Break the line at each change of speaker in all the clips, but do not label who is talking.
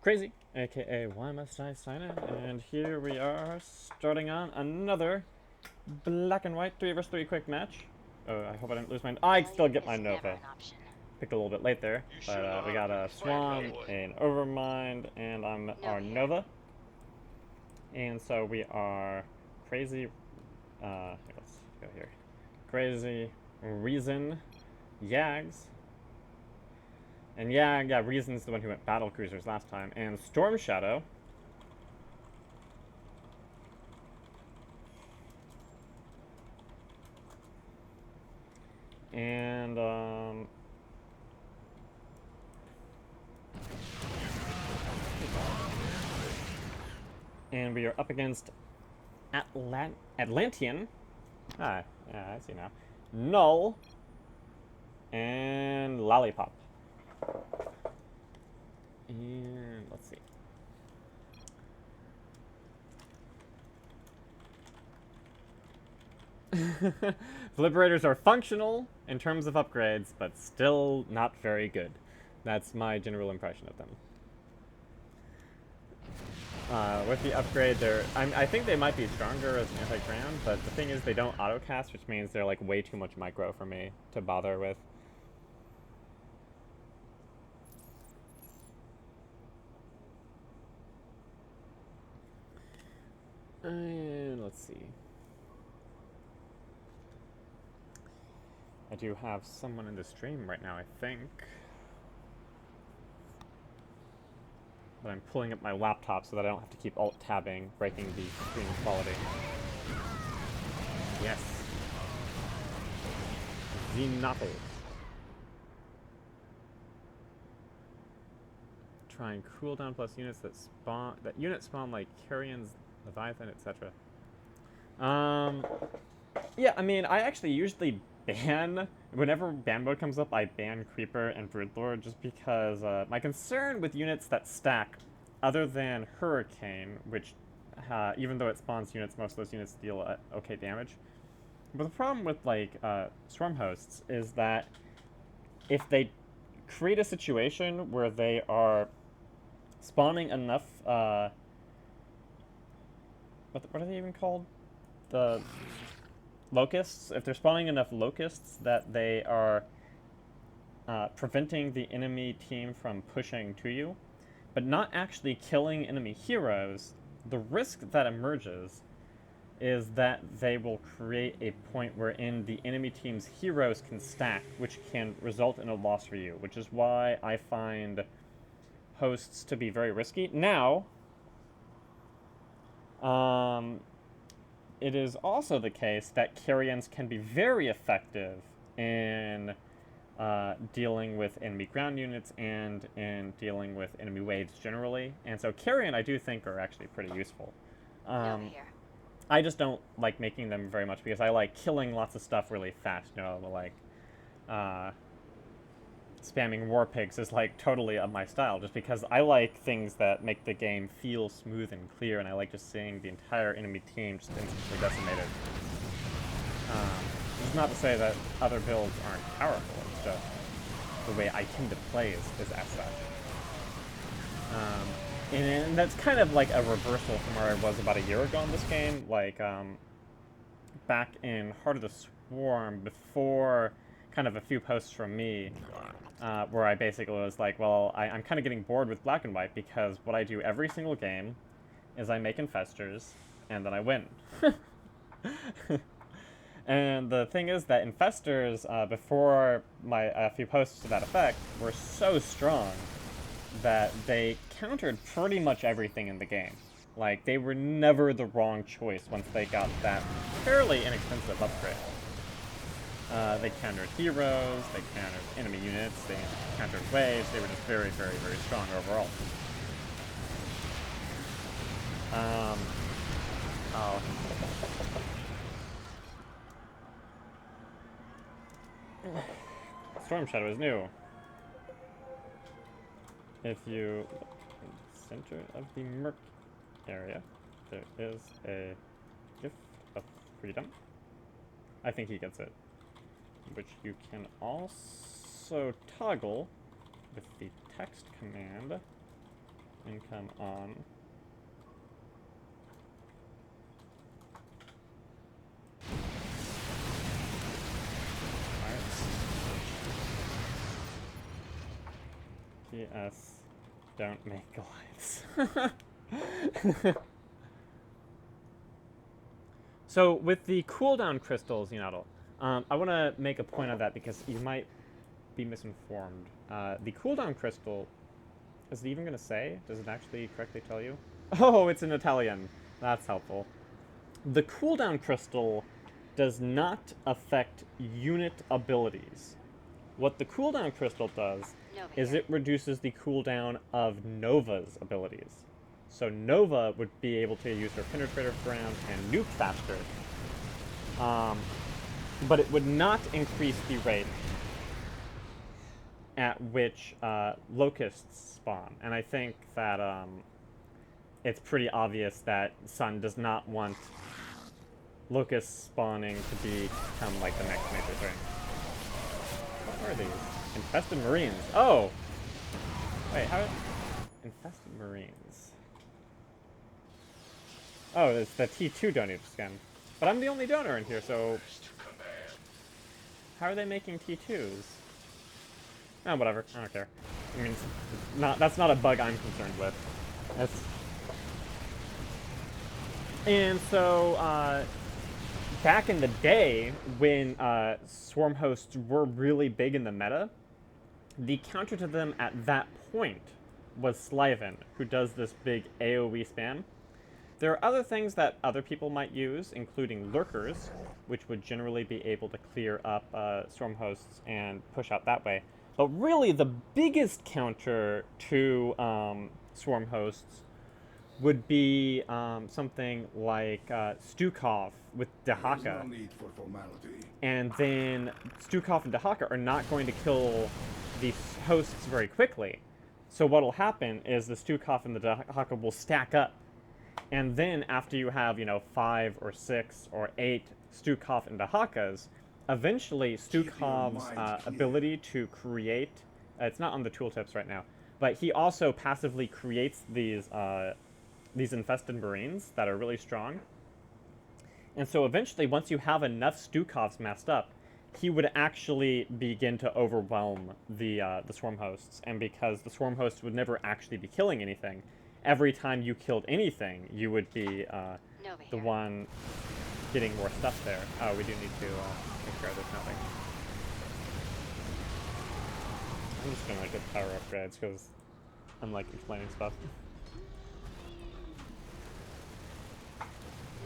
Crazy, aka Why Must I Sign In? And here we are starting on another black and white 3 vs 3 quick match. Oh, I hope I didn't lose my. I still get my Nova. Picked a little bit late there, but we got a Swan, an Overmind, and I'm our Nova. And so we are Crazy. Let's go here. Crazy, Reason, Yags. And yeah, Reason's the one who went Battle Cruisers last time. And Storm Shadow. And, and we are up against Atlantean. Ah, yeah, I see now. Null. And Lollipop. And let's see. Liberators are functional in terms of upgrades, but still not very good. That's my general impression of them. With the upgrade, I think they might be stronger as an anti-ground, but the thing is they don't auto-cast, which means they're like way too much micro for me to bother with. And let's see. I do have someone in the stream right now, I think. But I'm pulling up my laptop so that I don't have to keep alt-tabbing, breaking the screen quality. Yes. Xenophil. Try and cooldown plus units that unit spawn like Carrions, Leviathan, etc. Yeah, I mean, I actually usually ban, whenever ban mode comes up, I ban Creeper and Broodlord just because my concern with units that stack, other than Hurricane, which, even though it spawns units, most of those units deal okay damage. But the problem with, like, Storm Hosts is that if they create a situation where they are spawning enough, what are they even called? The locusts, if they're spawning enough locusts that they are preventing the enemy team from pushing to you, but not actually killing enemy heroes, the risk that emerges is that they will create a point wherein the enemy team's heroes can stack, which can result in a loss for you, which is why I find hosts to be very risky. Now, it is also the case that Carrions can be very effective in dealing with enemy ground units and in dealing with enemy waves generally. And so Carrion I do think are actually pretty useful. I just don't like making them very much because I like killing lots of stuff really fast, you know, like spamming war pigs is like totally of my style, just because I like things that make the game feel smooth and clear, and I like just seeing the entire enemy team just instantly decimated. This is not to say that other builds aren't powerful, it's just the way I tend to play is as such. And that's kind of like a reversal from where I was about a year ago in this game. Like, back in Heart of the Swarm, before kind of a few posts from me, where I basically was like, well, I'm kind of getting bored with Black and White because what I do every single game is I make Infestors, and then I win. And the thing is that Infestors, before a few posts to that effect, were so strong that they countered pretty much everything in the game. Like, they were never the wrong choice once they got that fairly inexpensive upgrade. They countered heroes, they countered enemy units, they countered waves, they were just very, very, very strong overall. Oh. Storm Shadow is new. If you look in the center of the Merc area, there is a Gift of Freedom. I think he gets it. Which you can also toggle with the text command income on. P.S. Don't make Goliaths. So with the cooldown crystals, Yunadal, I want to make a point of that because you might be misinformed. The cooldown crystal, is it even going to say? Does it actually correctly tell you? Oh, it's in Italian. That's helpful. The cooldown crystal does not affect unit abilities. What the cooldown crystal does is it reduces the cooldown of Nova's abilities. So Nova would be able to use her Penetrator rounds and nuke faster. But it would not increase the rate at which locusts spawn. And I think that it's pretty obvious that Sun does not want locusts spawning to become like the next major thing. What are these? Infested Marines. Oh! Wait, how... Infested Marines. Oh, it's the T2 donor skin. But I'm the only donor in here, so... How are they making T2s? Oh, whatever. I don't care. I mean, that's not a bug I'm concerned with. And so, back in the day, when swarm hosts were really big in the meta, the counter to them at that point was Slyven, who does this big AoE spam. There are other things that other people might use, including lurkers, which would generally be able to clear up swarm hosts and push out that way. But really, the biggest counter to swarm hosts would be something like Stukov with Dehaka.
No need for formality.
And then Stukov and Dehaka are not going to kill these hosts very quickly. So what'll happen is the Stukov and the Dehaka will stack up. And then after you have, 5 or 6 or 8 Stukov and Dehakas, eventually Stukov's ability to create, it's not on the tooltips right now, but he also passively creates these infested Marines that are really strong. And so eventually, once you have enough Stukovs messed up, he would actually begin to overwhelm the swarm hosts. And because the swarm hosts would never actually be killing anything, every time you killed anything, you would be the one getting more stuff there. Oh, we do need to make sure there's nothing. I'm just gonna get power upgrades because I'm like explaining stuff.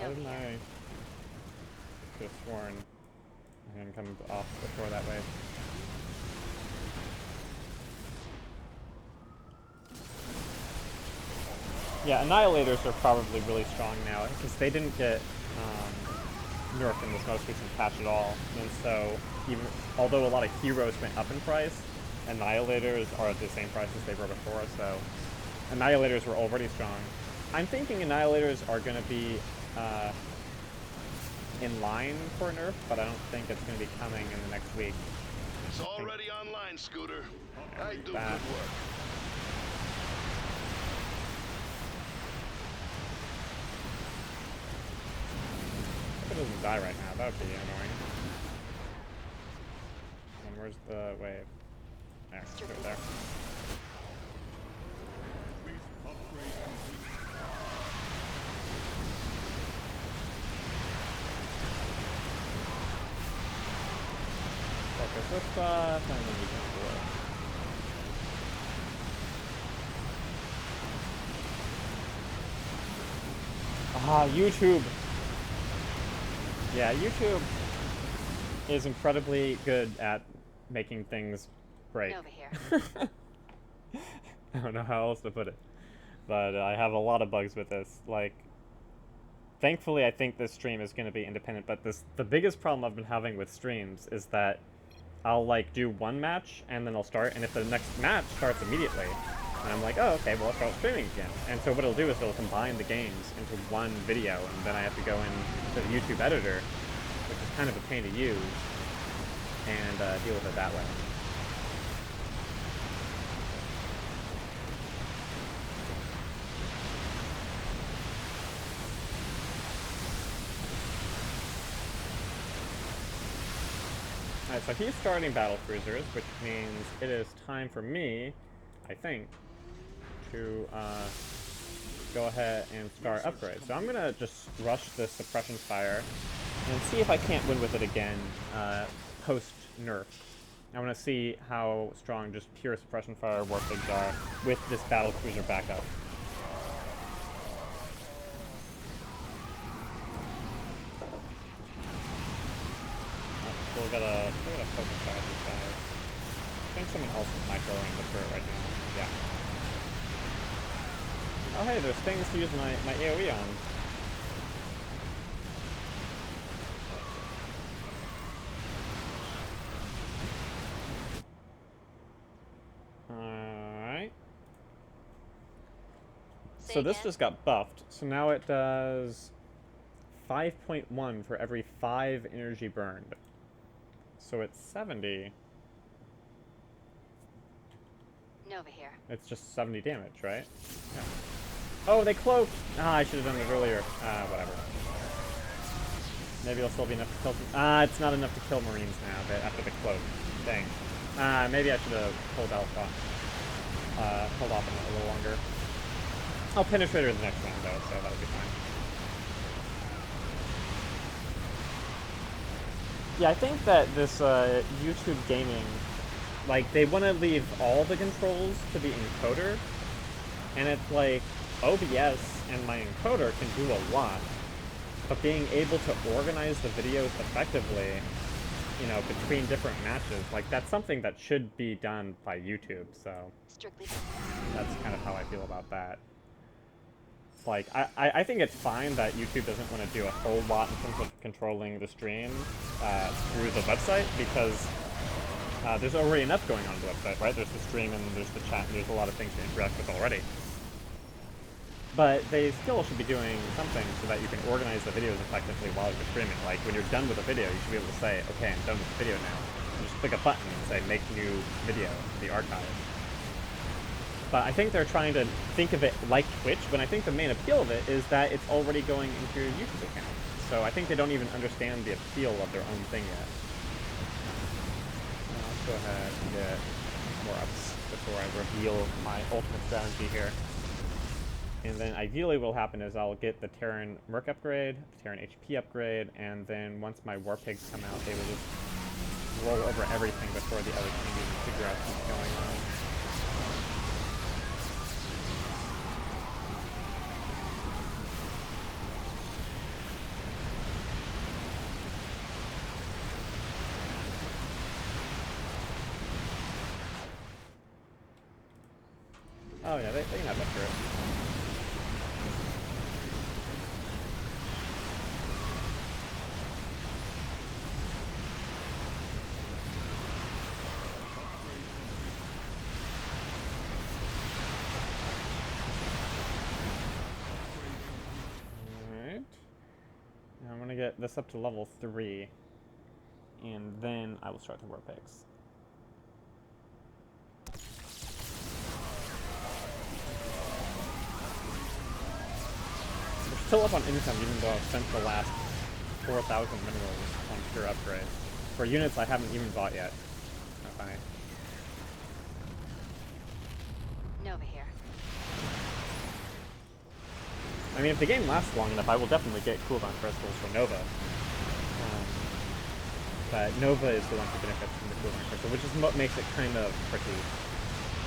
How didn't I could have sworn I can come off the shore that way? Yeah, Annihilators are probably really strong now because they didn't get nerfed in this most recent patch at all, and so even although a lot of heroes went up in price, Annihilators are at the same price as they were before. So Annihilators were already strong. I'm thinking Annihilators are going to be in line for a nerf, but I don't think it's going to be coming in the next week.
It's already online, Scooter. I do good
Bad.
work.
If it doesn't die right now, that would be annoying. And where's the wave? There, do it there. Focus this stuff, and then we can do it. Ah, YouTube! Yeah, YouTube is incredibly good at making things break.
Over here.
I don't know how else to put it. But I have a lot of bugs with this. Like, thankfully I think this stream is going to be independent, but the biggest problem I've been having with streams is that I'll like do one match and then I'll start, and if the next match starts immediately, and I'm like, oh, okay, well, I'll start streaming again. And so what it'll do is it'll combine the games into one video, and then I have to go into the YouTube editor, which is kind of a pain to use, and deal with it that way. Alright, so he's starting battle cruisers, which means it is time for me, I think, to go ahead and start upgrades. So I'm gonna just rush the suppression fire and see if I can't win with it again post nerf. I want to see how strong just pure suppression fire warpigs are with this battle cruiser backup. Still gotta focus fire these guys. I think someone else is microing the turret right now. Yeah. Oh hey, there's things to use my AoE on. Alright. So this just got buffed. So now it does 5.1 for every 5 energy burned. So it's 70.
Nova here.
It's just 70 damage, right? Yeah. Oh, they cloaked! Ah, I should have done it earlier. Ah, whatever. Maybe it'll still be enough to kill some... Ah, it's not enough to kill Marines now after the cloak. Dang. Ah, maybe I should have pulled off a little longer. I'll Penetrator in the next round, though, so that'll be fine. Yeah, I think that this YouTube gaming, like, they want to leave all the controls to the encoder, and it's like, OBS and my encoder can do a lot, but being able to organize the videos effectively, you know, between different matches, like, that's something that should be done by YouTube, so that's kind of how I feel about that. Like, I think it's fine that YouTube doesn't want to do a whole lot in terms of controlling the stream through the website, because there's already enough going on the website, right? There's the stream and there's the chat and there's a lot of things to interact with already. But they still should be doing something so that you can organize the videos effectively while you're streaming. Like, when you're done with a video, you should be able to say, okay, I'm done with the video now. And just click a button and say, make new video, the archive. But I think they're trying to think of it like Twitch, when I think the main appeal of it is that it's already going into your YouTube account. So I think they don't even understand the appeal of their own thing yet. Let's go ahead and get more ups before I reveal my ultimate strategy here. And then ideally what will happen is I'll get the Terran Merc upgrade, the Terran HP upgrade, and then once my Warpigs come out, they will just roll over everything before the other team even figure out what's going on. Oh yeah, they can have that turret. Alright. Now I'm gonna get this up to level 3, and then I will start the Warpigs. Still up on income, even though I've spent the last 4,000 minerals on pure upgrades. For units I haven't even bought yet. Not funny.
Nova here.
I mean, if the game lasts long enough, I will definitely get cooldown crystals for Nova. But Nova is the one who benefits from the cooldown crystal, which is what makes it kind of tricky.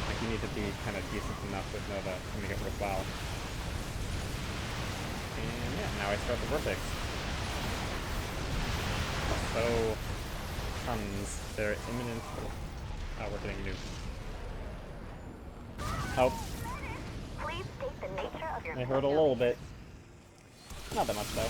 Like, you need to be kind of decent enough with Nova to make it worthwhile. And yeah, now I start the Vortex. So, tons. They're imminent. Oh, we're getting nuked. Oh.
Please state the nature of your
They hurt a little bit. Not that much, though.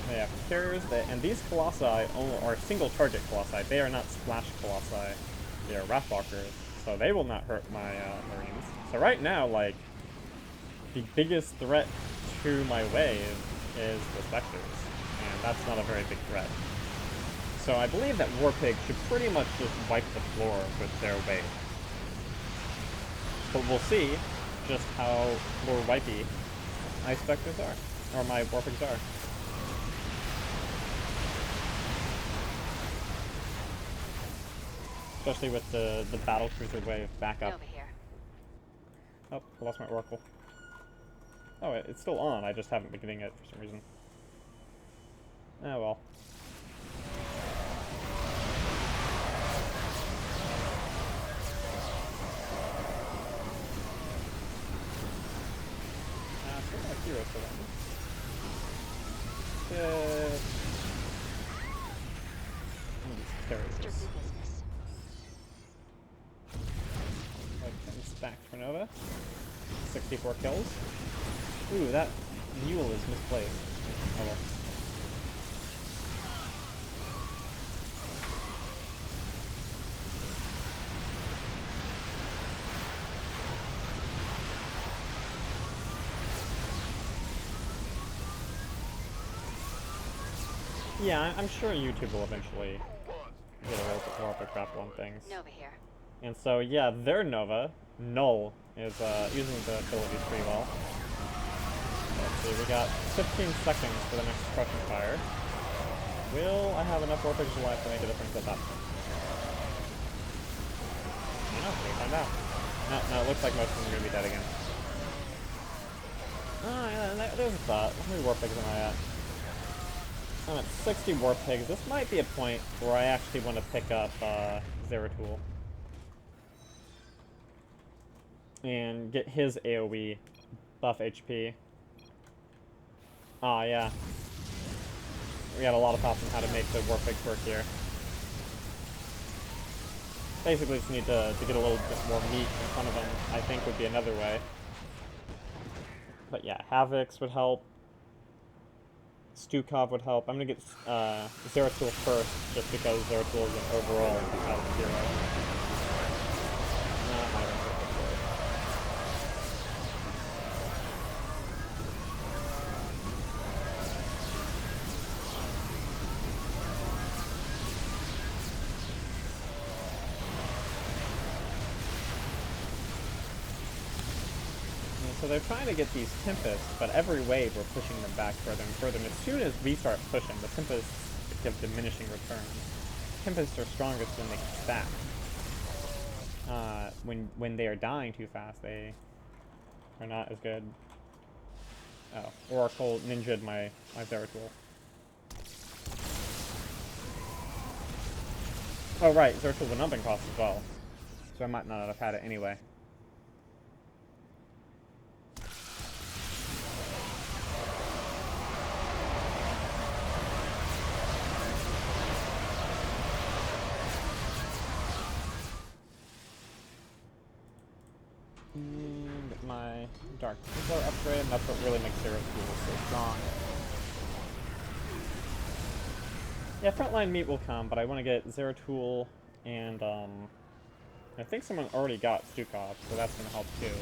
But yeah, for carriers, and these Colossi are single target Colossi. They are not splash Colossi. They are Wrathwalkers, so they will not hurt my Marines. So right now, like, the biggest threat to my wave is the Spectres, and that's not a very big threat. So I believe that Warpig should pretty much just wipe the floor with their wave. But we'll see just how floor wipey Ice Vectors are. Or my Warpigs are. Especially with the battle cruiser wave backup.
Nova here.
Oh, I lost my Oracle. Oh, it's still on. I just haven't been getting it for some reason. Oh well. Still got heroes for them.
Mr.
Carriers.
Business.
Like 10 stacked for Nova. 64 kills. Ooh, that mule is misplaced. Oh well. Yeah, I'm sure YouTube will eventually get a little bit more of a grapple on things.
Nova here.
And so, yeah, their Nova, Null, is using the abilities pretty well. Let's see, we got 15 seconds for the next Crushing Fire. Will I have enough Warpigs alive to make a difference at that point? I don't know, we'll find out. No, it looks like most of them are going to be dead again. Oh, yeah, there's a thought. How many Warpigs am I at? I'm at 60 Warpigs. This might be a point where I actually want to pick up Zeratul. And get his AoE buff HP. Ah, yeah. We got a lot of thoughts on how to make the Warpigs work here. Basically just need to get a little bit more meat in front of them, I think would be another way. But yeah, Havocs would help. Stukov would help. I'm gonna get Zeratul first, just because Zeratul is an overall competitive hero. I don't know. So they're trying to get these Tempests, but every wave we're pushing them back further and further. And as soon as we start pushing, the Tempests give diminishing returns. Tempests are strongest when they can stack. When they are dying too fast, they are not as good. Oh, Oracle ninja'd my Zeratul. Oh right, Zeratul would not been cost as well, so I might not have had it anyway. Get my Dark Templar upgrade, and that's what really makes Zeratul so strong. Yeah, frontline meat will come, but I want to get Zeratul and, I think someone already got Stukov, so that's going to help too.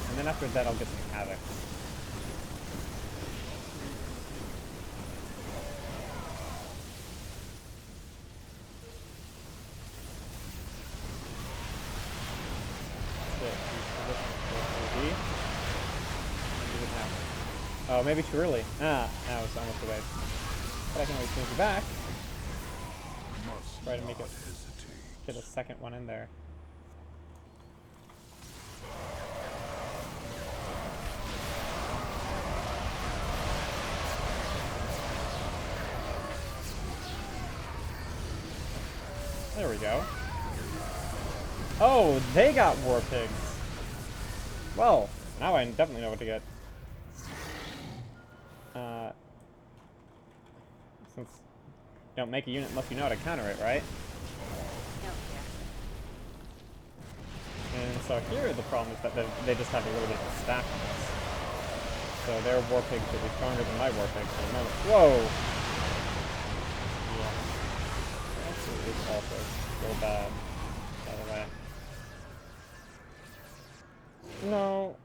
And then after that, I'll get some Havoc. Oh, maybe too early. Ah, now it's almost away. But I can always move you back. Try to make it get a second one in there. There we go. Oh, they got Warpigs. Well, now I definitely know what to get. Since you don't make a unit unless you know how to counter it, right?
Nova here.
And so here the problem is that they just have a little bit of a stack on this. So their Warpigs will be stronger than my Warpigs for the moment. Whoa! Yeah. Actually, it's also still bad, by the way. No.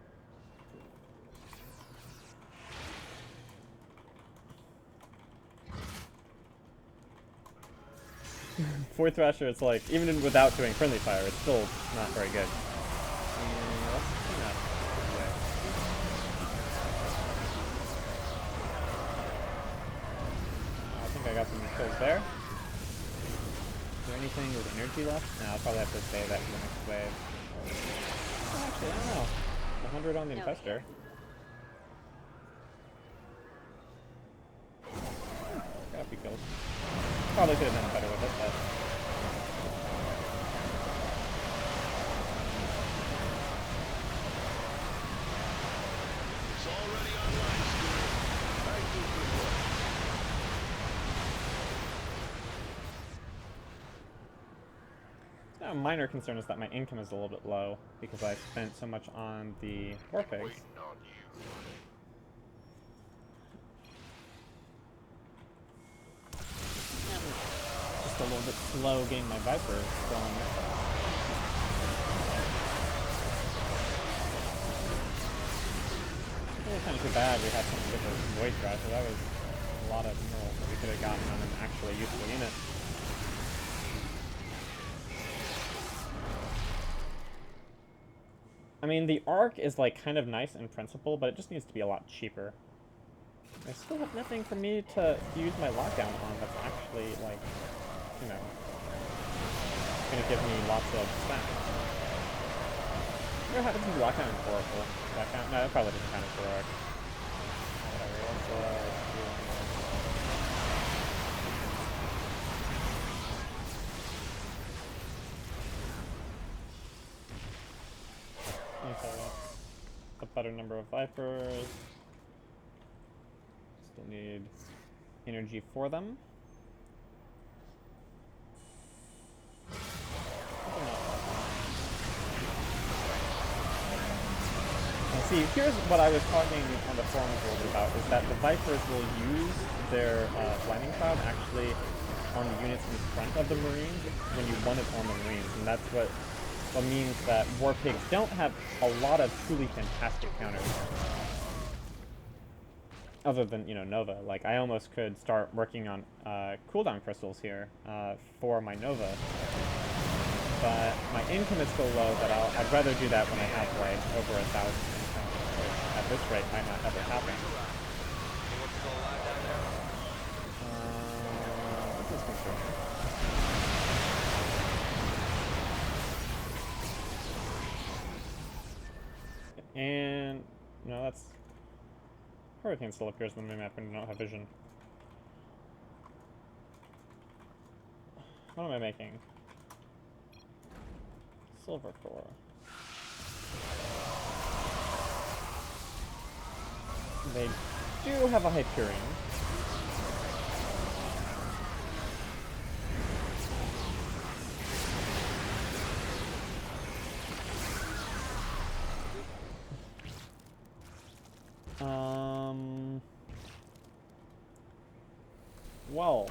For Thrasher, it's like, even without doing friendly fire, it's still not very good. kills there. Is there anything with energy left? No, I'll probably have to save that for the next wave. Oh, actually, I don't know. 100 on the
No
infestor.
fear.
Got a few kills. Probably could have done better with it, but...
It's already online, Scooter. I do good work.
A minor concern is that my income is a little bit low because I spent so much on the war pigs.
Waiting on you.
Just a little bit slow getting my Vipers going. It's kind of too bad we had something with the Void Thrasher. That was a lot of minerals that we could have gotten on an actually useful unit. I mean, the Arc is like kind of nice in principle, but it just needs to be a lot cheaper. I still have nothing for me to use my lockdown on that's actually, like, you know, gonna give me lots of stats. What happens if you lockdown in Oracle? Does that count? No, that probably doesn't count as Heroic. Whatever, let's do okay, that's a better number of Vipers. Still need energy for them. And see, here's what I was talking on the forums a little bit about, is that the Vipers will use their lightning cloud actually on the units in front of the Marines when you want it on the Marines, and that's what means that War Pigs don't have a lot of truly fantastic counters. Other than, you know, Nova. Like, I almost could start working on cooldown crystals here for my Nova. But my income is so low that I'd rather do that when I have, like, over 1,000 income, which at this rate might not ever happen. What's this construction? And, no, that's... Hurricane still appears on the minimap when you don't have vision. What am I making? Silver core. They do have a Hyperion. Well,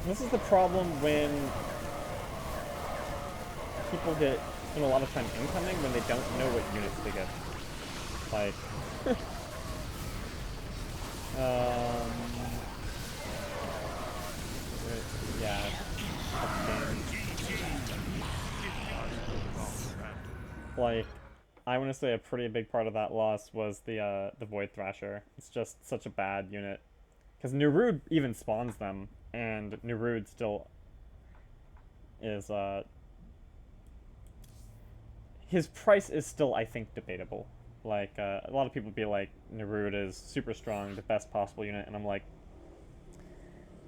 this is the problem when people spend a lot of time incoming when they don't know what units to get. Like, yeah, like, I want to say a pretty big part of that loss was the Void Thrasher. It's just such a bad unit. Because Nerud even spawns them, and Nerud still is, his price is still, I think, debatable. Like, a lot of people be like, Nerud is super strong, the best possible unit, and I'm like,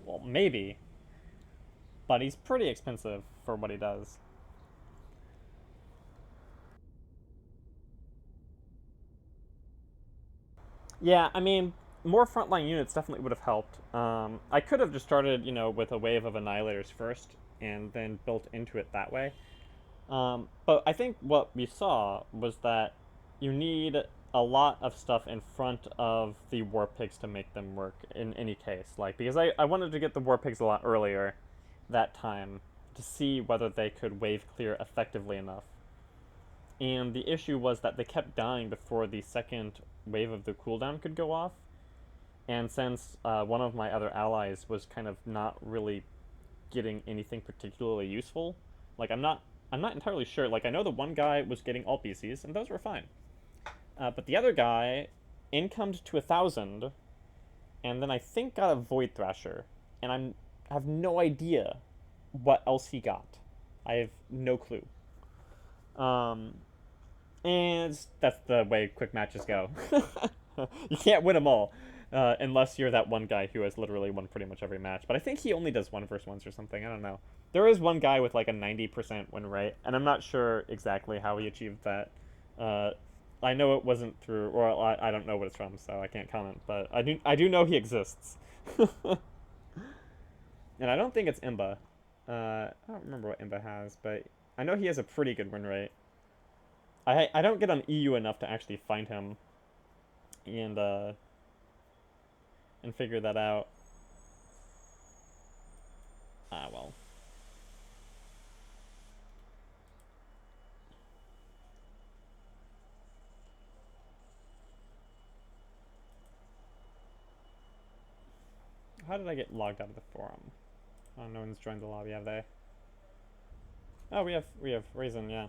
well, maybe. But he's pretty expensive for what he does. Yeah, I mean, more frontline units definitely would have helped. I could have just started, you know, with a wave of Annihilators first, and then built into it that way. But I think what we saw was that you need a lot of stuff in front of the War Pigs to make them work in any case. Like, because I wanted to get the War Pigs a lot earlier that time to see whether they could wave clear effectively enough. And the issue was that they kept dying before the second wave of the cooldown could go off. And since one of my other allies was kind of not really getting anything particularly useful, like I'm not entirely sure. Like, I know the one guy was getting all PCs, and those were fine. But the other guy incomed to 1,000 and then I think got a Void Thrasher, and have no idea what else he got. I have no clue. Um, and that's the way quick matches go. You can't win them all, unless you're that one guy who has literally won pretty much every match. But I think he only does 1v1s or something. I don't know. There is one guy with like a 90% win rate, and I'm not sure exactly how he achieved that. I know it wasn't through, or I don't know what it's from, so I can't comment. But I do know he exists. And I don't think it's Imba. I don't remember what Imba has, but I know he has a pretty good win rate. I don't get on EU enough to actually find him and figure that out. Ah, well. How did I get logged out of the forum? Oh, no one's joined the lobby, have they? Oh, we have Raisin, yeah.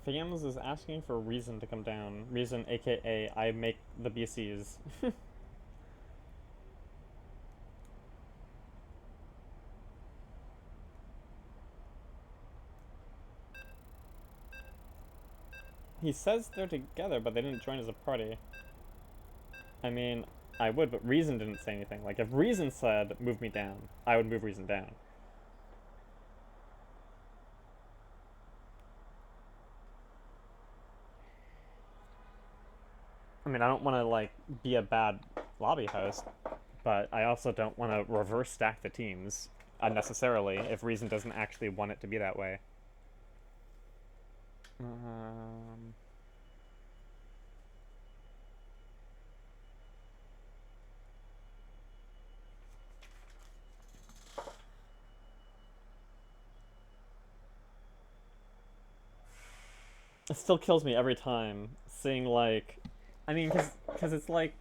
Fams is asking for Reason to come down. Reason, aka I make the BCs. He says they're together, but they didn't join as a party. I mean, I would, but Reason didn't say anything. Like, if Reason said, move me down, I would move Reason down. I mean, I don't want to, like, be a bad lobby host, but I also don't want to reverse stack the teams unnecessarily if Reason doesn't actually want it to be that way. It still kills me every time seeing, like, I mean, because it's like,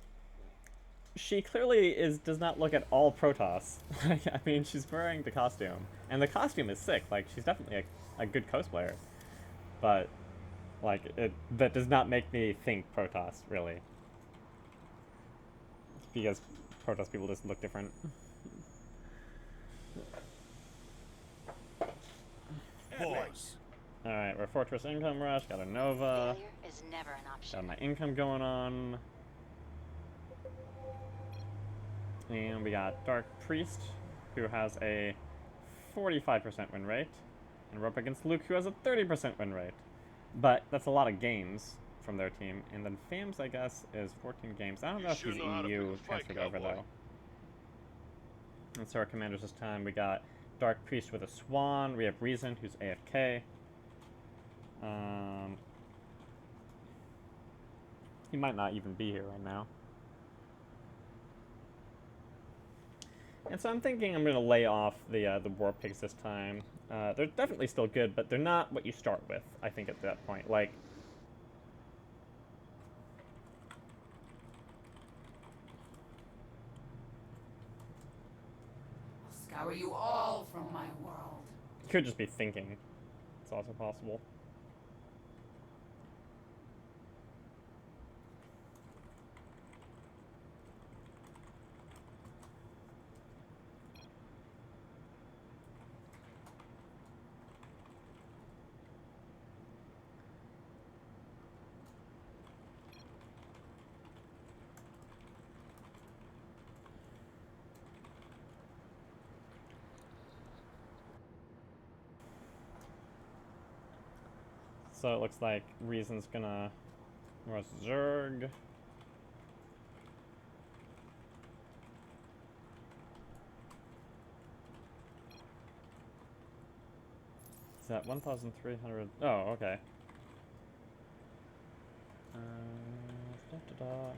she clearly does not look at all Protoss. I mean, she's wearing the costume, and the costume is sick. Like, she's definitely a good cosplayer, but like that does not make me think Protoss really, because Protoss people just look different.
Boys.
All right, we're Fortress Income Rush. Got a Nova.
Failure is never an option.
Got my income going on. And we got Dark Priest, who has a 45% win rate. And we're up against Luke, who has a 30% win rate. But that's a lot of games from their team. And then Fams, I guess, is 14 games. I don't know if he's EU transferred over, though. And so our commanders this time, we got Dark Priest with a Swan. We have Reason, who's AFK. He might not even be here right now. And so I'm thinking I'm going to lay off the War Pigs this time. They're definitely still good, but they're not what you start with, I think, at that point. Like,
I'll scour you all from my world.
you could just be thinking. It's also possible. So it looks like Reason's gonna rush Zerg. Is that 1,300? Oh, okay. Da-da-da.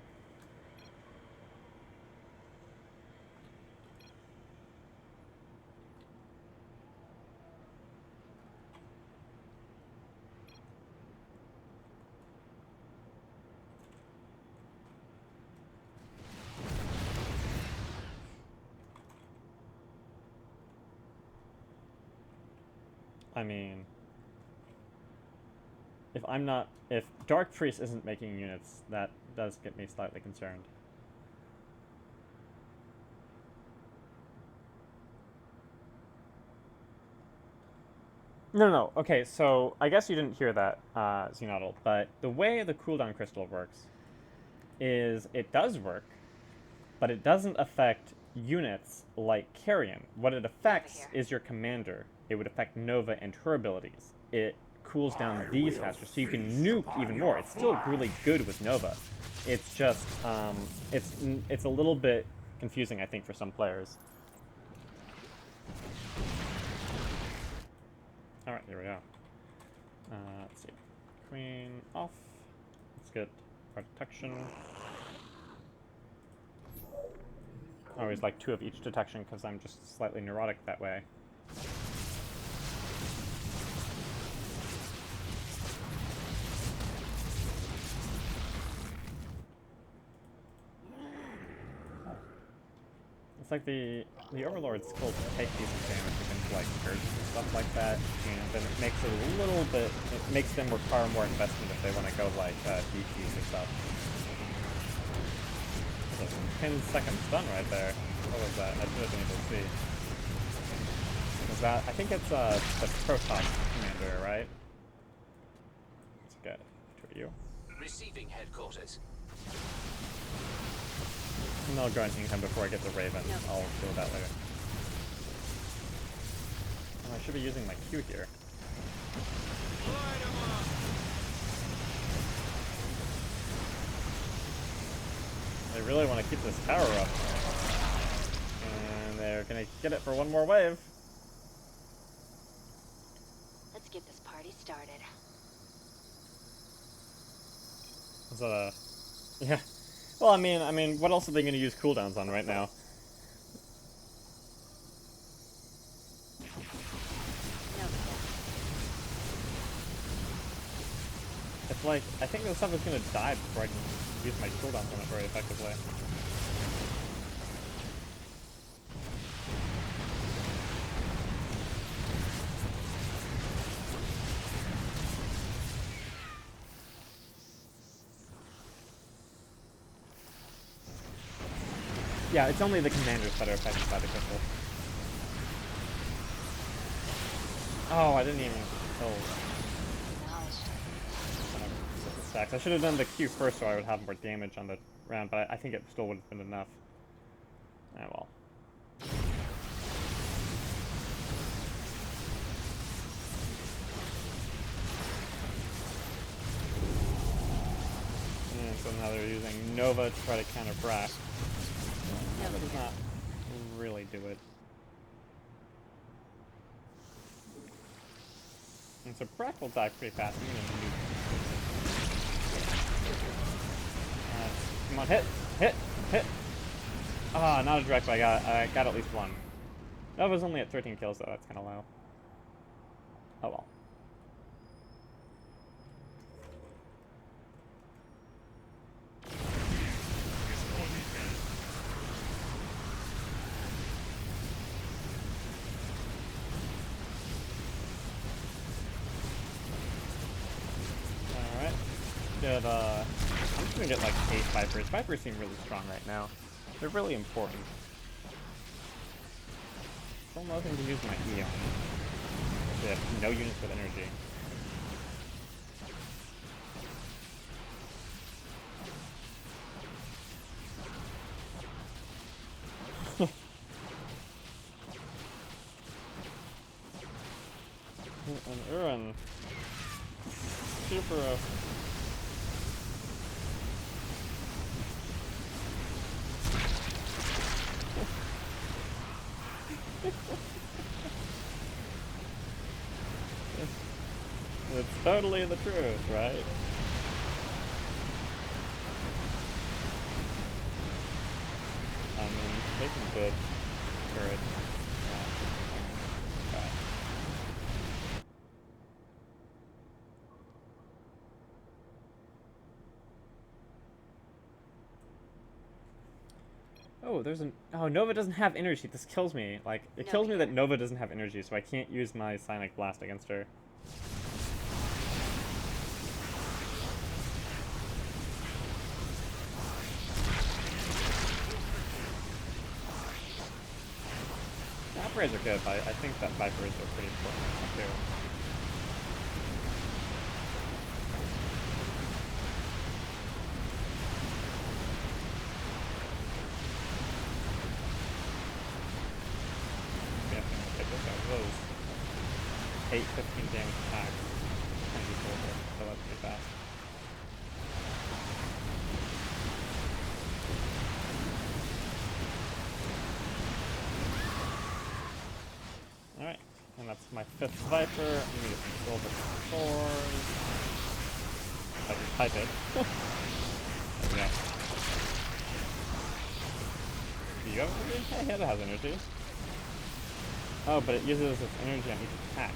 I mean, if Dark Priest isn't making units, that does get me slightly concerned. No. Okay, so I guess you didn't hear that, Xenodal, but the way the cooldown crystal works is it does work, but it doesn't affect units like Carrion. What it affects is your commander. It would affect Nova and her abilities. It cools down these faster, so you can nuke even more. It's still really good with Nova. It's just, it's a little bit confusing, I think, for some players. Alright, here we go. Let's see. Queen off. Let's get protection. I always like 2 of each detection because I'm just slightly neurotic that way. It's like the Overlords still take decent damage against like Scourges and stuff like that, and then it makes it a little bit, it makes them require more investment if they want to go like DPs and stuff. 10-second stun right there. What was that? I should have been able to see. Was that? I think it's the Protoss commander, right? Let's get to you.
Receiving headquarters.
And I'll go and income before I get the Raven. I'll deal with that later. Oh, I should be using my Q here. They really want to keep this tower up. And they're gonna get it for one more wave.
Let's get this party started.
Is that a... Yeah. Well, I mean, what else are they gonna use cooldowns on right now? It's like, I think this stuff is gonna die before I can use my cooldowns on it very effectively. Yeah, it's only the commanders that are affected by the crystal. Oh, I didn't even kill stacks. I should have done the Q first so I would have more damage on the round, but I think it still would have been enough. Ah, well. And so now they're using Nova to try to counter Brack. Nova does not really do it. And so Brack will die pretty fast. Come on, hit! Ah, not a direct, but I got at least one. Nova's only at 13 kills though, that's kind of low. Oh well. I'm just gonna get like 8 Vipers. Vipers seem really strong right now. They're really important. Still nothing to use my E on. They have no units with energy. And Uran. Super. totally the truth, right? I mean, making good turret. Okay. Oh, there's an... Oh, Nova doesn't have energy. This kills me. Like, it kills me that Nova doesn't have energy, so I can't use my Psionic Blast against her. Operators are good, but I think that Vipers are pretty important too. Yeah, I'm gonna take this out. Those 8-15 damage attacks. Kind of useful, so that's pretty fast. Alright, and that's my 5th Viper. I'm gonna get some silver swords. I can type it. There we go. Do you have energy? Yeah, it has energy. Oh, but it uses its energy on each attack.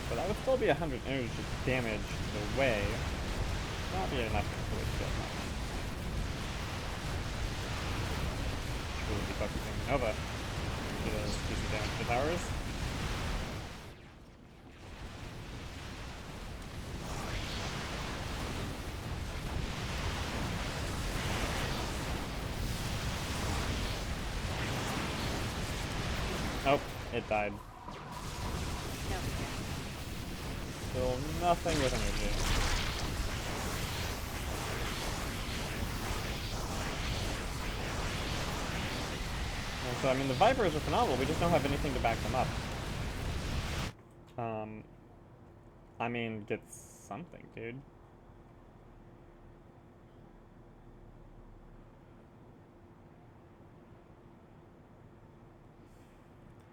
So that would still be 100 energy damage away. Not be enough to really kill much. We'll be focusing Nova. Do those decent damage to towers. Oh, it died. Still nothing with energy. And so, I mean, the Vipers are phenomenal, we just don't have anything to back them up. I mean, get something, dude.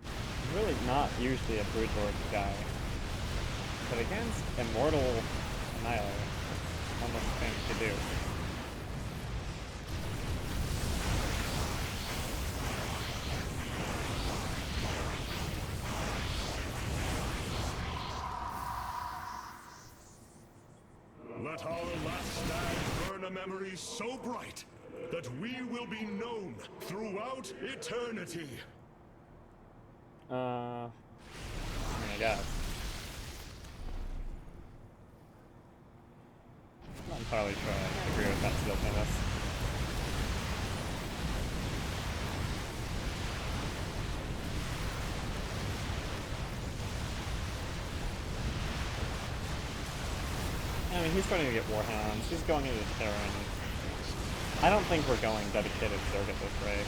I'm really not usually a Broodlord guy. But against Immortal Annihilator, it's almost a thing to do.
Let our last stand burn a memory so bright that we will be known throughout eternity.
I mean, I guess. I'm not entirely sure I agree with that skill tennis. I mean, he's starting to get Warhounds. He's going into Terran. I don't think we're going dedicated Zerg at this rate.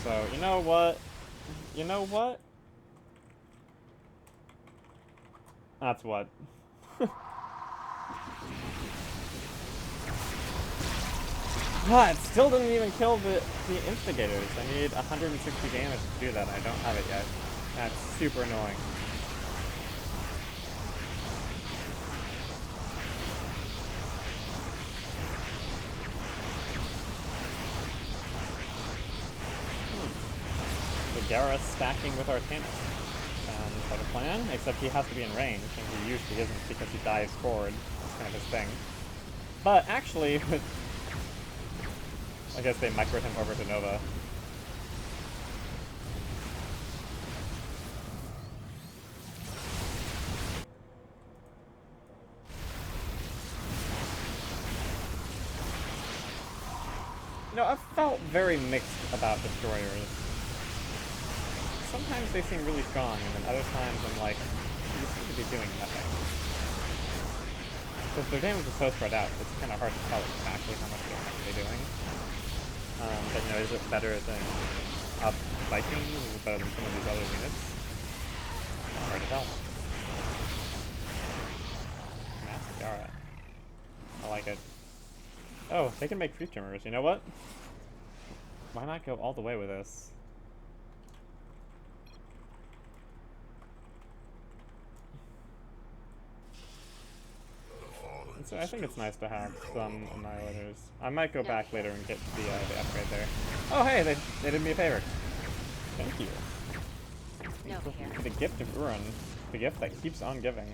So, you know what? You know what? That's what. Ah, it still didn't even kill the instigators. I need 160 damage to do that. I don't have it yet. That's super annoying. So Garrus stacking with Arcanus. Sounds like a plan, except he has to be in range, and he usually isn't because he dives forward. That's kind of his thing. But actually, with... I guess they microed him over to Nova. You know, I've felt very mixed about Destroyers. Sometimes they seem really strong, and then other times I'm like, you seem to be doing nothing. Because their damage is so spread out, it's kind of hard to tell exactly how much they're actually doing. But you know, is it better than up Vikings? Is it better than some of these other units? Hard to tell. Massive Yara. I like it. Oh, they can make Tree Trimmers. You know what? Why not go all the way with this? I think it's nice to have some annihilators. I might go back later and get the upgrade there. Oh hey, they did me a favor. Thank you.
Nova here.
The gift of Uran. The gift that keeps on giving.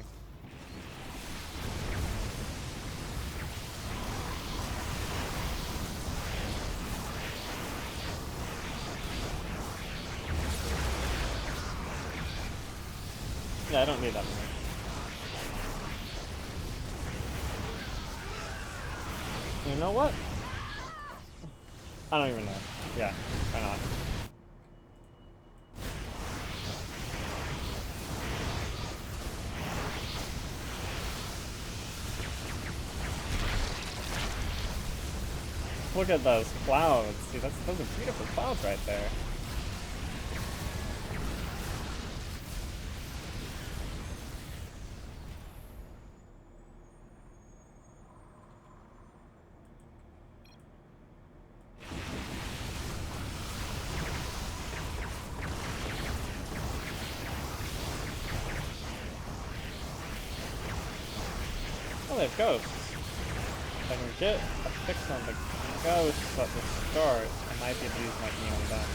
Yeah, I don't need that many. You know what? I don't even know. Yeah, why not? Look at those clouds. See, those are beautiful clouds right there. Oh, they have ghosts. If I can get a fix on the ghosts at the start, I might be able to use my E on them.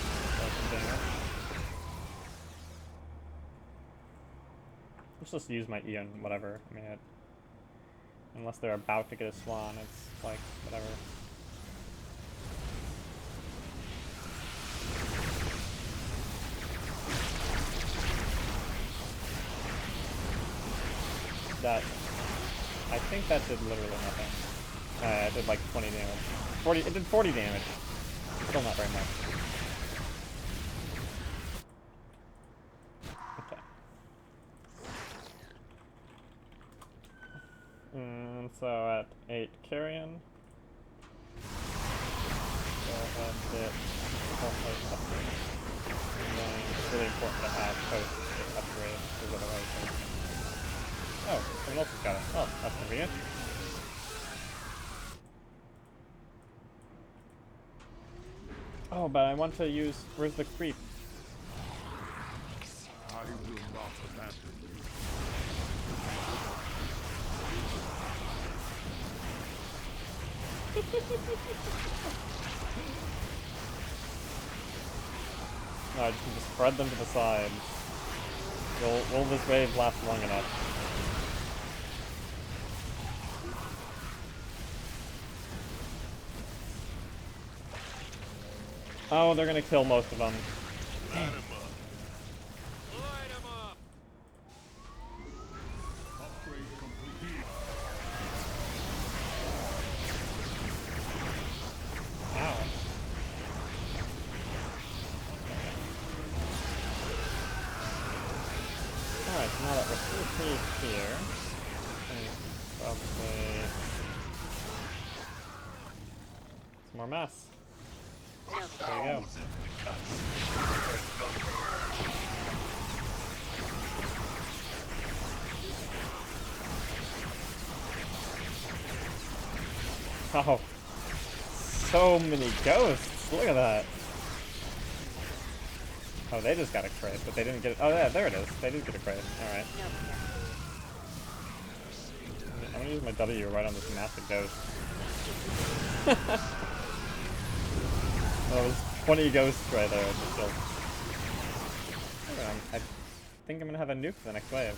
Let's just use my E on whatever. I mean, unless they're about to get a swan, it's like, whatever. That, I think that did literally nothing. It did like 20 damage. It did 40 damage. Still not very much. Okay. So at 8 Carrion. Go ahead and get full post upgrade. And then it's really important to have post upgrade, because otherwise oh, someone else has got it. Oh, that's convenient. Oh, but I want to use... Where's the creep?
I will not abandon you.
No, I just need to spread them to the sides. Will this wave last long enough? Oh, they're gonna kill most of them.
Light 'em up. Light 'em up.
Upgrade complete.
Ow. Alright, so now that we're through page here, I think probably some more mass. There you go. Oh, so many ghosts. Look at that. Oh, they just got a crit, but they didn't get it. Oh, yeah, there it is. They did get a crit. Alright. I'm gonna use my W right on this massive ghost. Oh, there's 20 ghosts right there. Still. I think I'm gonna have a nuke for the next wave.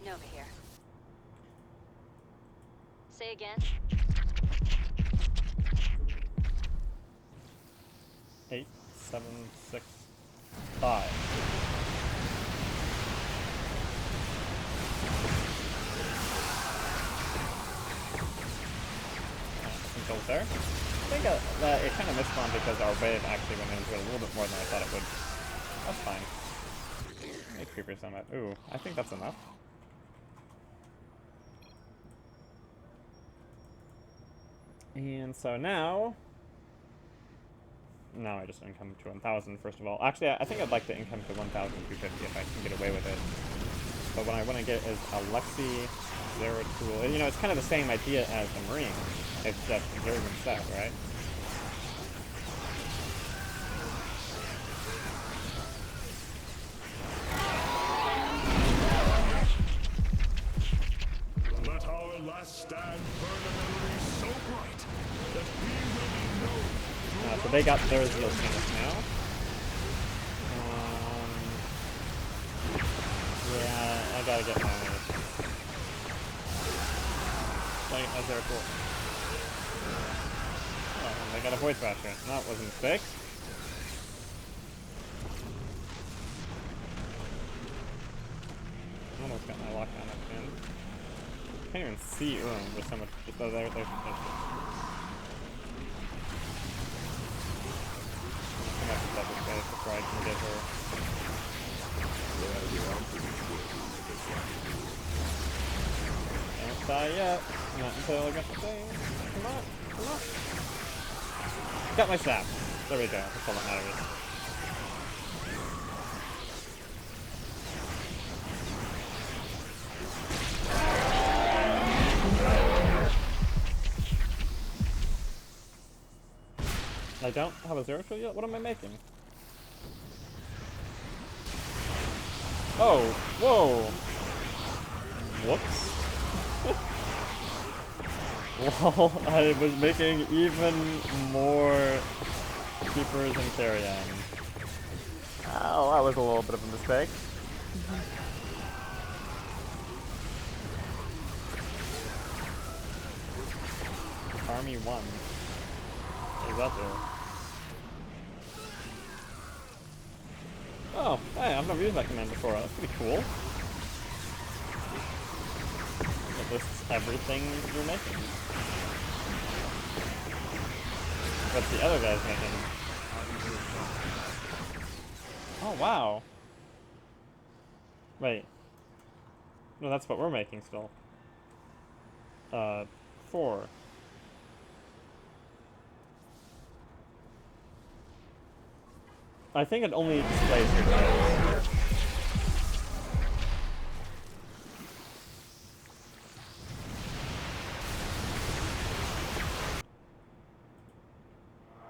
Nova here. Say again.
8, 7, 6, 5. Goes there. I think that it kind of misspawned because our wave actually went into it a little bit more than I thought it would. That's fine. 8 creepers on that. Ooh, I think that's enough. And so now I just income to 1,000 first of all. Actually, I think I'd like to income to 1,250 if I can get away with it. But what I want to get is Alexi, Zeratul. You know, it's kind of the same idea as the Marine. It's just Zerg instead, right? so they got their Zeal Canvas now. Yeah, I gotta get my... Dang it, that's very cool. Oh, and they got a Void Thrasher. That was a mistake. Almost got my lockdown up again. Can't even see Urim. There's so much. Just there's I think I have to double space before I can get her. Don't die yet. Not until I got the thing. Come on, come on. Got my staff. There we go. That's all that matters. I don't have a zero shield yet? What am I making? Oh, whoa! Whoops. Well, I was making even more keepers and carry-on. Oh, that was a little bit of a mistake. Army 1. What is that there? Oh, hey, I've never used that command before. That's pretty cool. It lists everything you're making. What's the other guy's making? Oh, wow. Wait. No, that's what we're making still. 4. I think it only displays your types.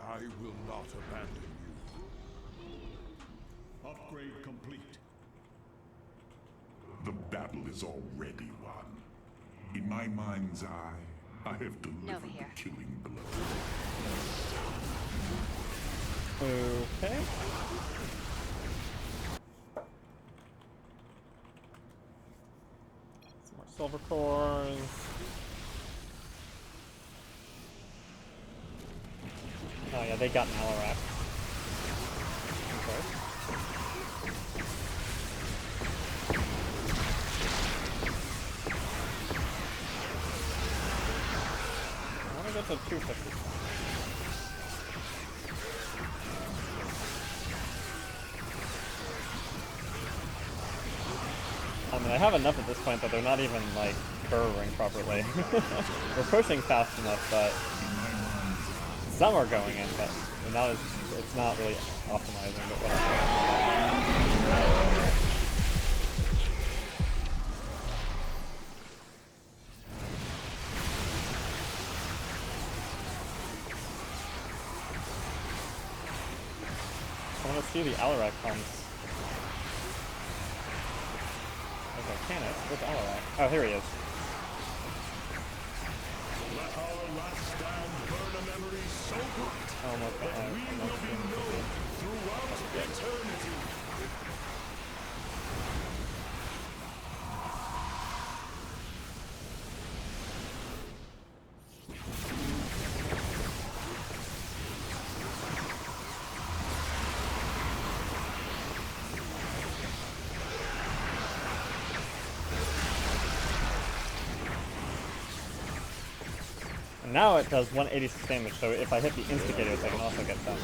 I will not abandon you. Upgrade complete. The battle is already won. In my mind's eye, I have delivered
Nova here.
the killing blow.
Okay. Some more silver cores. Oh yeah, they got an Alarak. Okay. I want to get to 250. I mean, I have enough at this point that they're not even, like, burrowing properly. We're pushing fast enough that some are going in, but not as, it's not really optimizing, but whatever. I want to see the Alarak pumps. Okay, can it? Where's Alarak? Oh, here he is.
Let our last stand burn a memory so bright
Almost got
that we will be known throughout eternity.
Now it does 186 damage, so if I hit the instigators, I can also get them.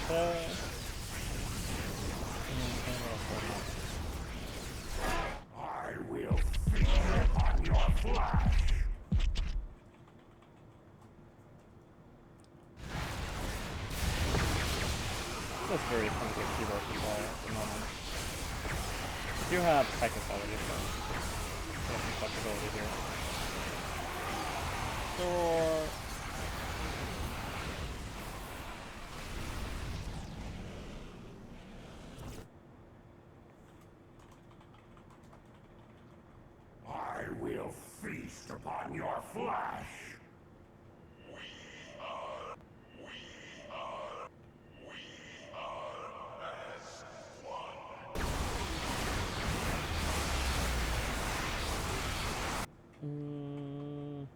Okay.
I will feast on your flesh.
That's very fun to keyboard to play at the moment. I do have Tychus already, so I have some flexibility here. Door.
I feast upon your flesh.
Mm.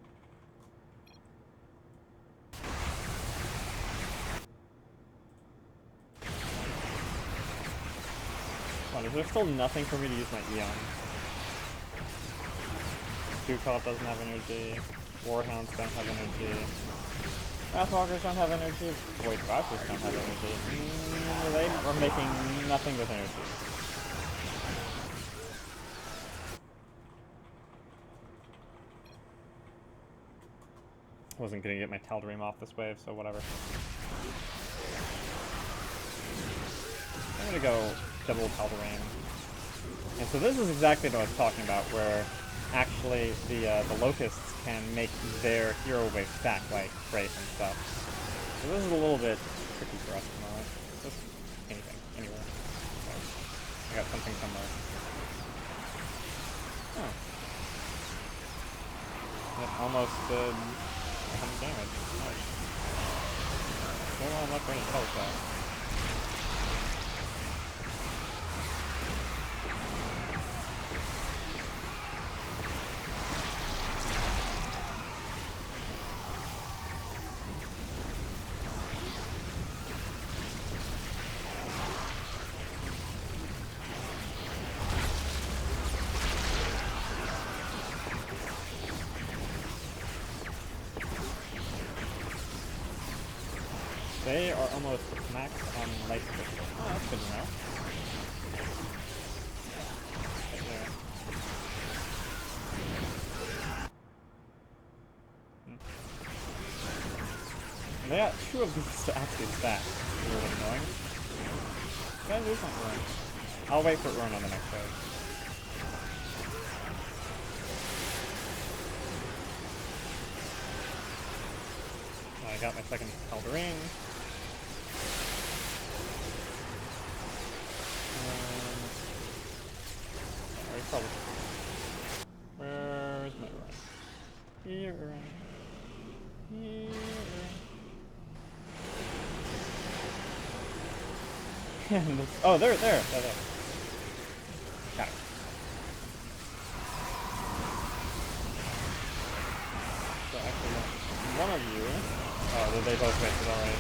Come on, is there still nothing for me to use my Eon? Dewcop doesn't have energy. Warhounds don't have energy. Pathwalkers don't have energy. Void Watchers don't have energy. They are making nothing with energy. Wasn't gonna get my Tal'Darim off this wave, so whatever. I'm gonna go double Tal'Darim. And so this is exactly what I was talking about, where actually the Locusts can make their hero wave stack like Wraith and stuff. So this is a little bit tricky for us tomorrow. Just anything, anywhere. So I got something somewhere. Oh. It almost did 100 damage. Nice. Still not enough range health though. They are almost max on light crystal. Oh, that's good to know. Right there. And they got 2 of these to actually stack. It's really annoying. Can I do something wrong? I'll wait for it run on the next wave. I got my second Tal'Darim. Where's my run? Here. Here. And this, oh, there. Got it. So actually, one of you. Oh, they both wasted already.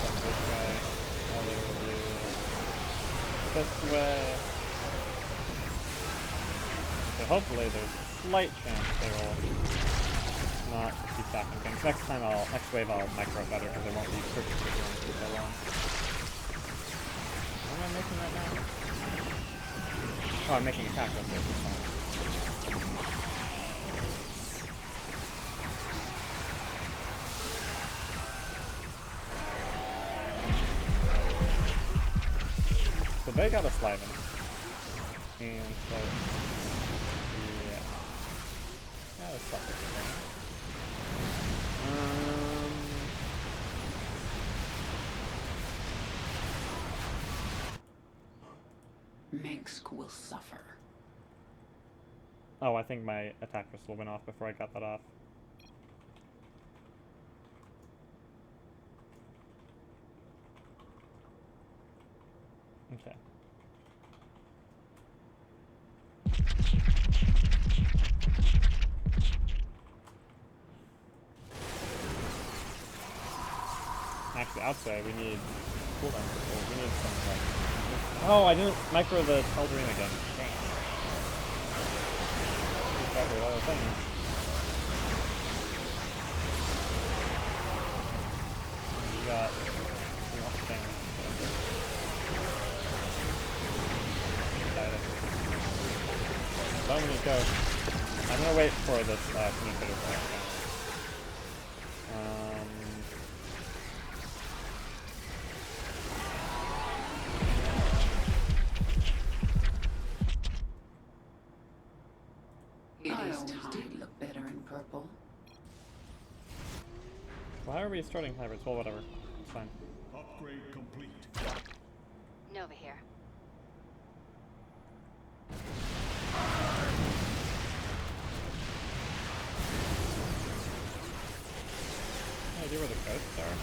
One this way. Other of you. This way. So hopefully there's a slight chance they will not keep stacking things. Next wave I'll micro better because they won't be perfectly going for so long. What am I making right now? Oh, I'm making attack of this. So they got a Sliven. And so, yeah. That was something.
Mengsk will suffer.
Oh, I think my attack crystal went off before I got that off. Okay. Actually, outside we need cooldown crystals. We need some like. Oh, I didn't micro the Tal'Darim again. Dang. Keep track of other things. You got 3 more things. So I'm gonna go. I'm gonna wait for this communicator to come down. Why are we starting hybrids? Well, whatever. It's fine.
Upgrade complete.
Nova here.
idea where the ghosts are?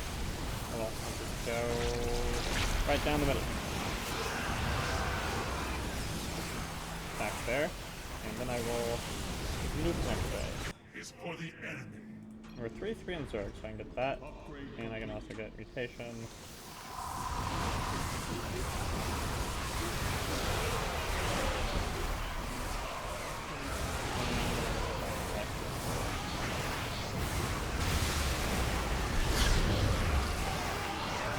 Well, I'll just go right down the middle. Back there, and then I will nuke next way.
Is for the enemy.
We're 3-3 in Zerg, so I can get that, and I can also get mutation.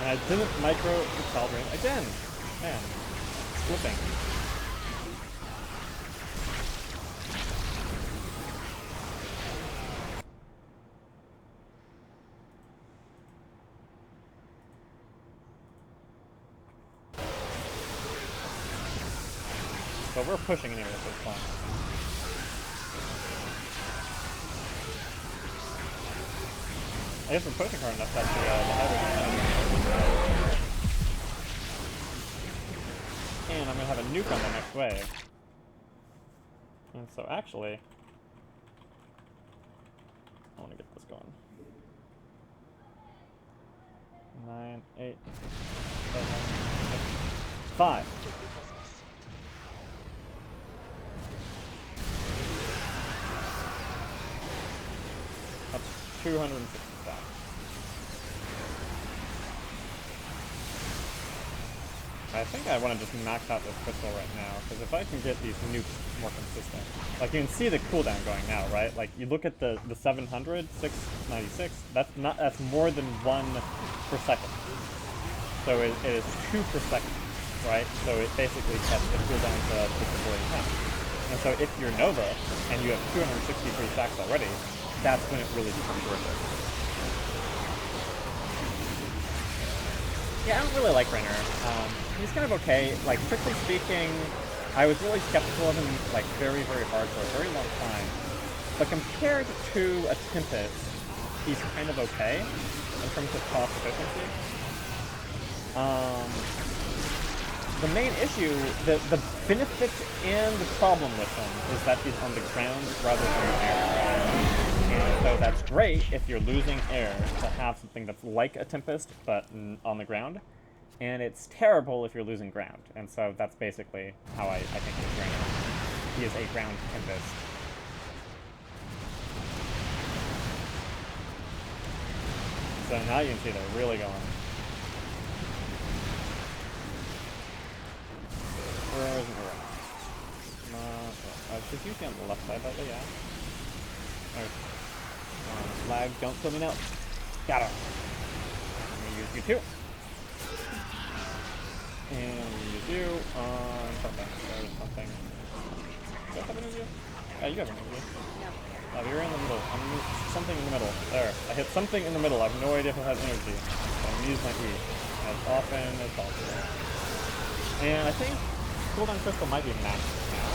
And I didn't micro recalibrate again. Man, flipping. But we're pushing anyway, so it's fine. I guess we're pushing hard enough that the hybrid. And I'm gonna have a nuke on the next wave. And so actually, I want to get this going. 9, 8, 7, 6, 5. That's 260 stacks. I think I want to just max out this crystal right now, because if I can get these nukes more consistent, like you can see the cooldown going now, right? Like you look at the 700, 696, that's more than 1 per second. So it is 2 per second, right? So it basically cuts the cooldown to just avoid half. And so if you're Nova and you have 263 stacks already, that's when it really becomes worth it. Yeah, I don't really like Raynor. He's kind of okay. Like, strictly speaking, I was really skeptical of him, like, very, very hard for a very long time. But compared to a Tempest, he's kind of okay in terms of cost efficiency. The main issue, the benefit and the problem with him is that he's on the ground rather than air. And so that's great if you're losing air to have something that's like a Tempest, but on the ground. And it's terrible if you're losing ground. And so that's basically how I think he's Raynor. He is a ground Tempest. So now you can see they're really going. Where isn't the right? She's usually on the left side, but yeah. Okay. Lag, don't kill me now. Got her. I'm gonna use you too. And use you on something. There's something. Do I have an interview? Yeah, you have an interview. No. You're in the middle. I'm gonna use something in the middle. There. I hit something in the middle. I have no idea if it has energy. I'm gonna use my E as often as possible. And I think cooldown crystal might be maxed now.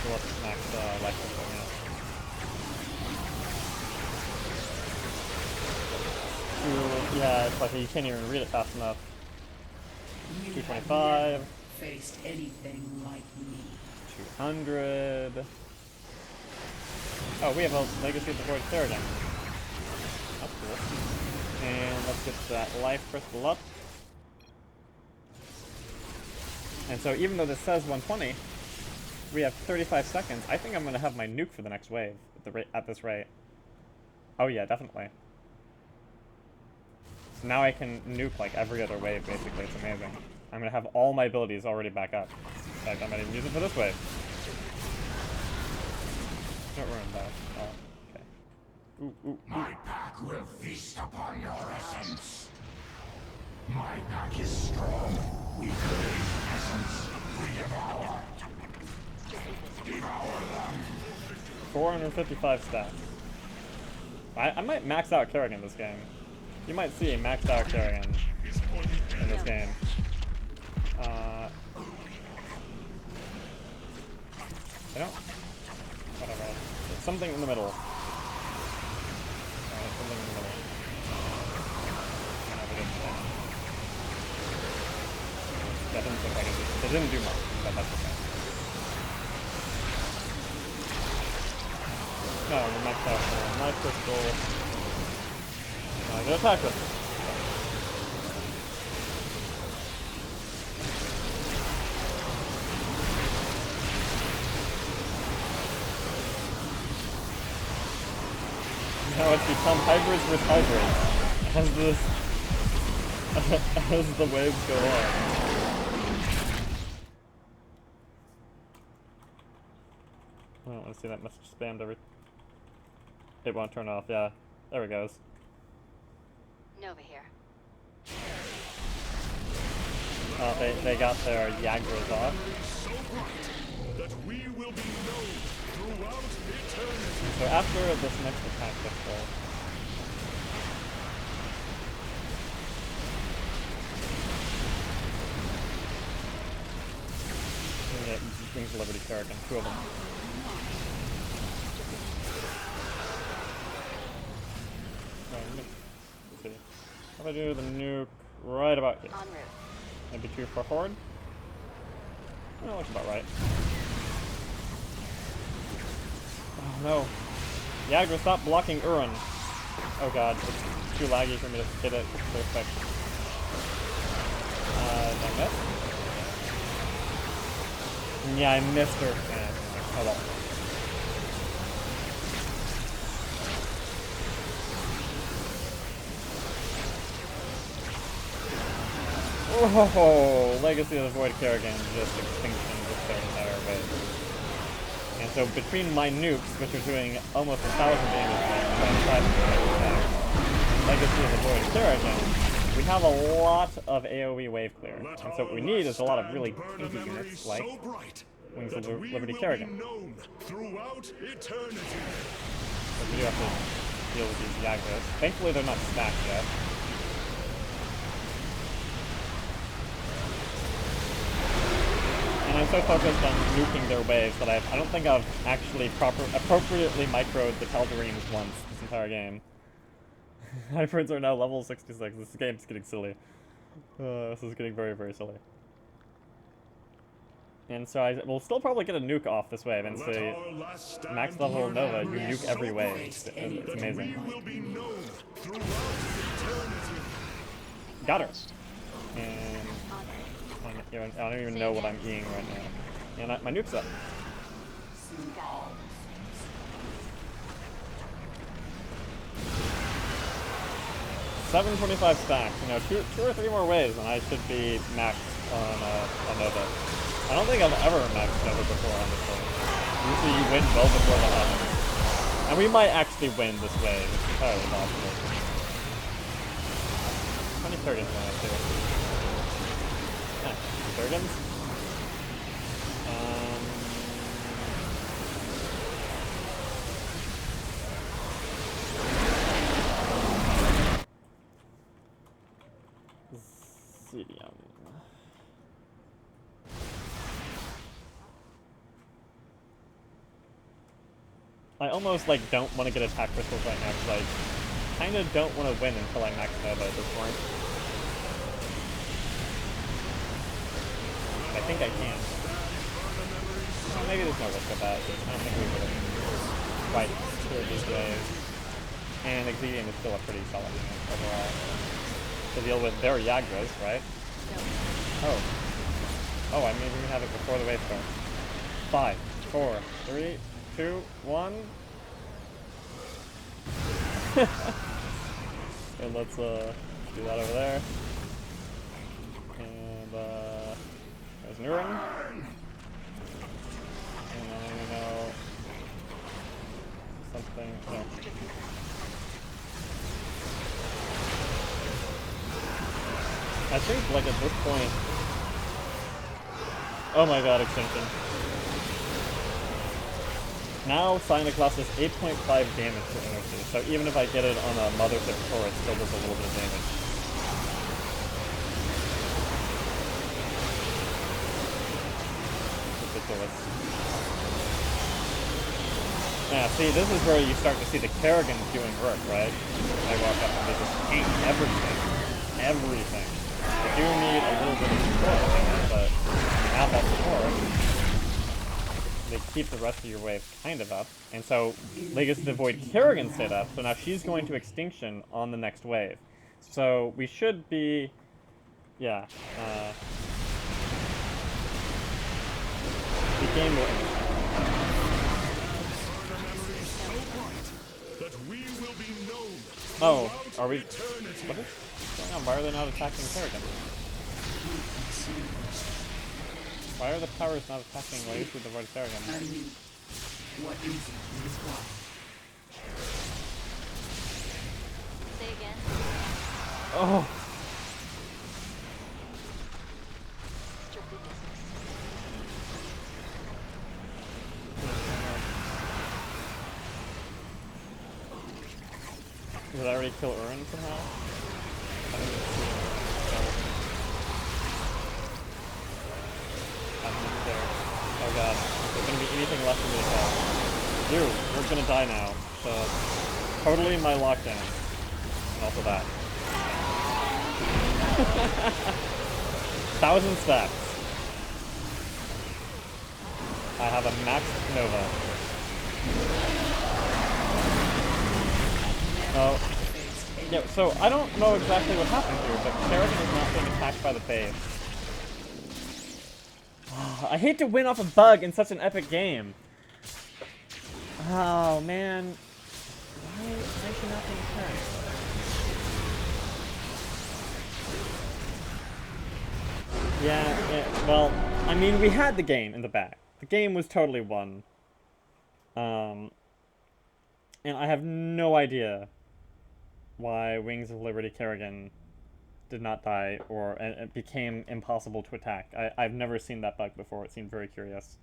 So let's max life crystal now. Yeah, it's like you can't even read it fast enough. 225.
Faced anything like me.
200. Oh, we have a Legacy of the Void Therogen. That's cool. And let's get that life crystal up. And so even though this says 120, we have 35 seconds. I think I'm going to have my nuke for the next wave at this rate. Oh yeah, definitely. So now I can nuke like every other wave, basically. It's amazing. I'm going to have all my abilities already back up. In fact, I might even use it for this wave. Don't ruin that. Oh, okay. Ooh, ooh.
My pack will feast upon your essence. My pack is strong. We crave essence. We devour. Devour them.
455 stats. I might max out Kerrigan this game. You might see a maxed out Kerrigan in this game. I don't. Whatever. It's something in the middle. Something in the middle. That didn't look like it. It didn't do much, but that's okay. No, we maxed out my crystal. I get attack crystal. Now it's become hybrids with hybrids as this as the waves go on. I don't want to see that message spammed every. It won't turn off. Yeah, there it goes.
Nova here.
They got their Yagras off.
So bright that we will be known throughout eternity.
So after this next attack crystal, we get Wings of Liberty Kerrigan, 2 of them. Let's see. How about I do the nuke right about here?
En route.
Maybe 2 for Horde? That looks about right. Oh no. Yagra, stop blocking Uran. Oh god, it's too laggy for me to hit it. Perfect. Did I miss? Yeah, I missed her. Oh well. Oh, Legacy of the Void Kerrigan, just extinction with their entire base. And so between my nukes, which are doing almost 1,000 damage and Legacy of the Void Kerrigan, we have a lot of AoE wave clear. And so what we need is a lot of really tanky units like Wings of Liberty Kerrigan. But we do have to deal with these Yagras. Thankfully they're not stacked yet. And I'm so focused on nuking their waves that I don't think I've actually appropriately microed the Calderenes once this entire game. Hybrids are now level 66. This game's getting silly. This is getting very, very silly. And so I will still probably get a nuke off this wave, and say max level Nova, you nuke every wave. It's amazing. Got her. And I don't even know what I'm eating right now. And my nuke's up. 725 stacks. You know, two or three more waves, and I should be maxed on Nova. I don't think I've ever maxed Nova before on this thing. Usually you win well before that happens. And we might actually win this wave. It's entirely possible. How many Kerrigans do I have too? Kerrigans? Zedium. I almost like don't want to get attack crystals right now because I kind of don't want to win until I max Nova at this point. I think I can. Well, maybe there's no risk of that. I don't think we would have quite cleared these waves. And Exedium is still a pretty solid unit overall. To deal with their Yagras, right? Oh. Oh, I maybe even have it before the wave starts. 5, 4, 3, 2, 1. And let's do that over there. And there's Nurin. And then you know something. No. I think, like, at this point... Oh my god, Extinction. Now, Cyanoclast does 8.5 damage to energy, so even if I get it on a Mothership core, it still does a little bit of damage. Ridiculous. Yeah, see, this is where you start to see the Kerrigans doing work, right? I walk up and they just paint everything. Everything. I do need a little bit of support, but without that support, they keep the rest of your wave kind of up. And so Legacy of the Void Kerrigan stayed up, so now she's going to extinction on the next wave. So we should be, yeah, the game will end.
Burn a memory so bright that we will be known
Oh,
throughout
are we?
eternity.
What is going on? Why are they not attacking Kerrigan? Why are the towers not attacking Legacy of the Void Kerrigan?
I mean, what is it is what?
Say again.
Oh!
Strictly business.
Did I already kill Urin somehow? I didn't see him. I'm there. Oh god. There's gonna be anything left for me to kill. Dude, we're gonna die now. So, totally my lockdown. And also that. 1,000 stacks. I have a maxed Nova. Oh. Yeah, so I don't know exactly what happened here, but Kerrigan is not being attacked by the base. I hate to win off a bug in such an epic game. Oh, man. Why is she not being attacked? Yeah, well, I mean, we had the game in the back. The game was totally won. And I have no idea why Wings of Liberty Kerrigan did not die or it became impossible to attack. I've never seen that bug before. It seemed very curious.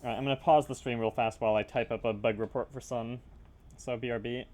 Alright, I'm going to pause the stream real fast while I type up a bug report for Sun. So BRB.